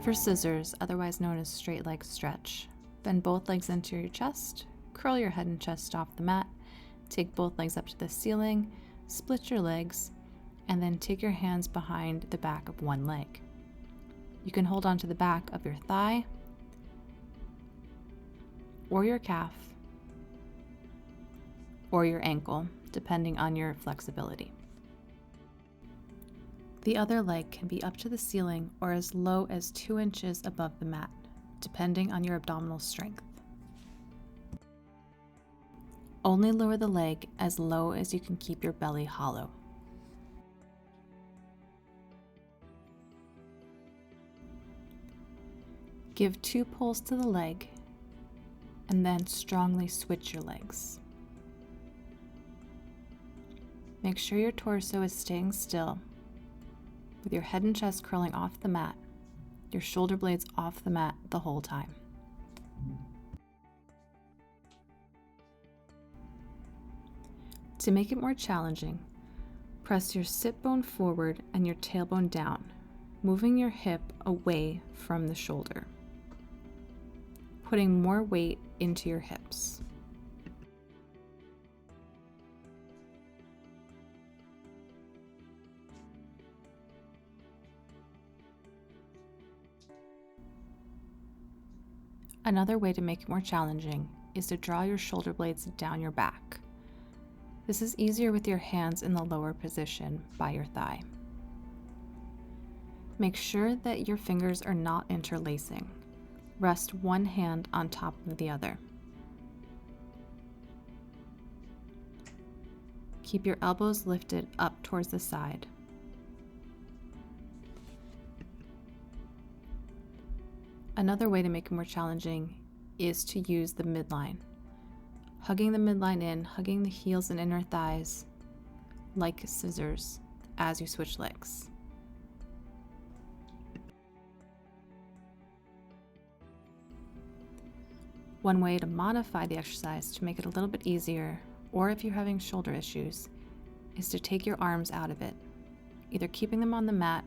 For scissors, otherwise known as straight leg stretch, bend both legs into your chest, curl your head and chest off the mat, take both legs up to the ceiling, split your legs, and then take your hands behind the back of one leg. You can hold onto the back of your thigh or your calf or your ankle, depending on your flexibility. The other leg can be up to the ceiling or as low as 2 inches above the mat, depending on your abdominal strength. Only lower the leg as low as you can keep your belly hollow. Give 2 pulls to the leg and then strongly switch your legs. Make sure your torso is staying still, with your head and chest curling off the mat, your shoulder blades off the mat the whole time. To make it more challenging, press your sit bone forward and your tailbone down, moving your hip away from the shoulder, putting more weight into your hips. Another way to make it more challenging is to draw your shoulder blades down your back. This is easier with your hands in the lower position by your thigh. Make sure that your fingers are not interlacing. Rest one hand on top of the other. Keep your elbows lifted up towards the side. Another way to make it more challenging is to use the midline. Hugging the midline in, hugging the heels and inner thighs like scissors as you switch legs. One way to modify the exercise to make it a little bit easier, or if you're having shoulder issues, is to take your arms out of it, either keeping them on the mat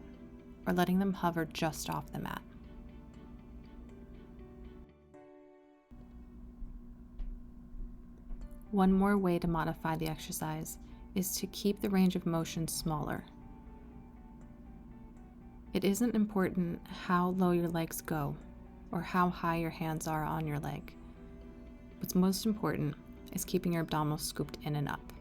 or letting them hover just off the mat. One more way to modify the exercise is to keep the range of motion smaller. It isn't important how low your legs go or how high your hands are on your leg. What's most important is keeping your abdominals scooped in and up.